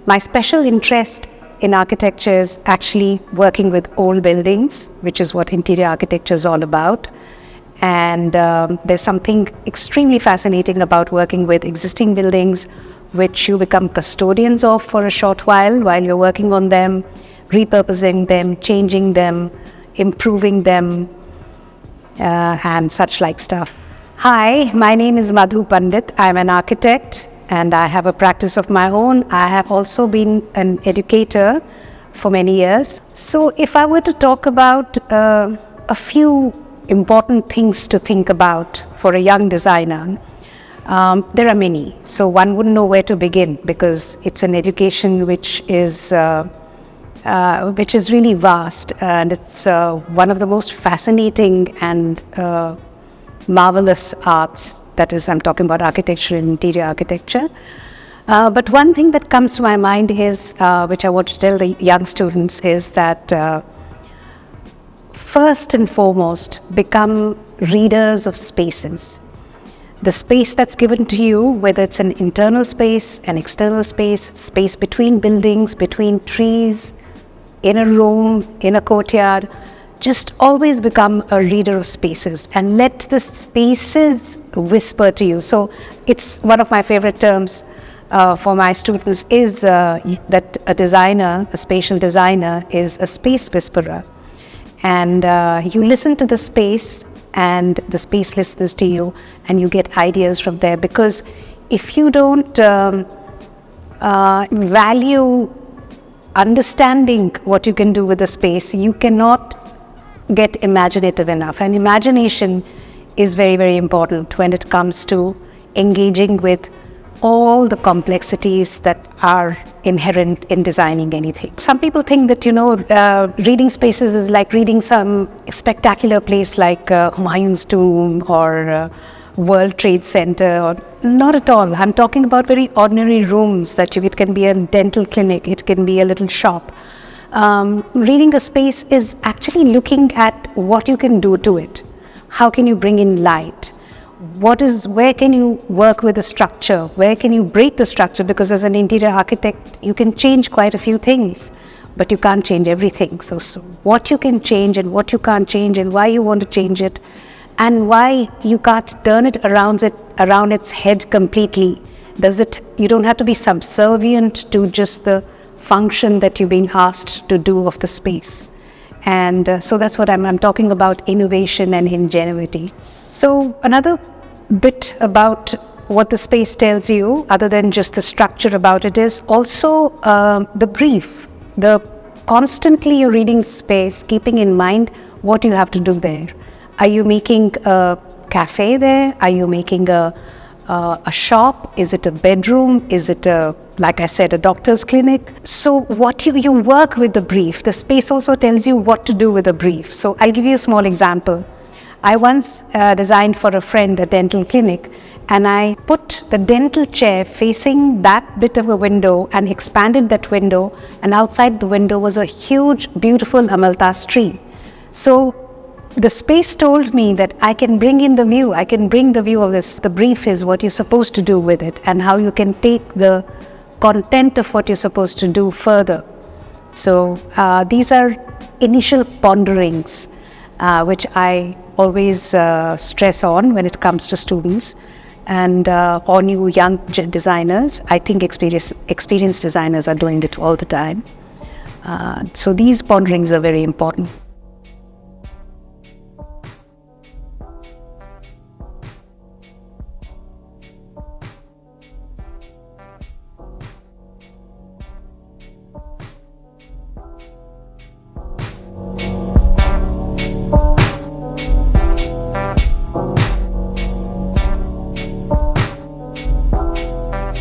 My special interest in architecture is actually working with old buildings, which is what interior architecture is all about. And there's something extremely fascinating about working with existing buildings, which you become custodians of for a short while you're working on them, repurposing them, changing them, improving them, and such like stuff. Hi, my name is Madhu Pandit. I'm an architect and I have a practice of my own. I have also been an educator for many years. So if I were to talk about a few important things to think about for a young designer, there are many. So one wouldn't know where to begin because it's an education which is really vast, and it's one of the most fascinating and marvelous arts. That is, I'm talking about architecture and interior architecture. But one thing that comes to my mind is, which I want to tell the young students, is that first and foremost, become readers of spaces. The space that's given to you, whether it's an internal space, an external space, space between buildings, between trees, in a room, in a courtyard, just always become a reader of spaces and let the spaces whisper to you. So it's one of my favorite terms for my students is that a designer, a spatial designer, is a space whisperer. And you listen to the space and the space listens to you and you get ideas from there. Because if you don't value understanding what you can do with the space, you cannot get imaginative enough. And imagination is very, very important when it comes to engaging with all the complexities that are inherent in designing anything. Some people think that, reading spaces is like reading some spectacular place like Humayun's tomb or World Trade Center. Or not at all. I'm talking about very ordinary rooms it can be a dental clinic, it can be a little shop. Reading a space is actually looking at what you can do to it. How can you bring in light? Where can you work with the structure? Where can you break the structure? Because as an interior architect, you can change quite a few things, but you can't change everything. So what you can change and what you can't change and why you want to change it and why you can't turn it around its head completely. You don't have to be subservient to just the function that you're being asked to do of the space. And so that's what I'm talking about, innovation and ingenuity. So another bit about what the space tells you, other than just the structure about it, is also the brief. Constantly you're reading space, keeping in mind what you have to do there. Are you making a cafe there? Are you making a shop? Is it a bedroom? Is it like I said, a doctor's clinic? So what you work with the brief. The space also tells you what to do with the brief. So I'll give you a small example. I once designed for a friend a dental clinic, and I put the dental chair facing that bit of a window and expanded that window, and outside the window was a huge, beautiful amalthus tree. So the space told me that I can bring in the view. I can bring the view of this. The brief is what you're supposed to do with it and how you can take the content of what you're supposed to do further. So these are initial ponderings, which I always stress on when it comes to students and or new young designers. I think experienced designers are doing it all the time. So these ponderings are very important.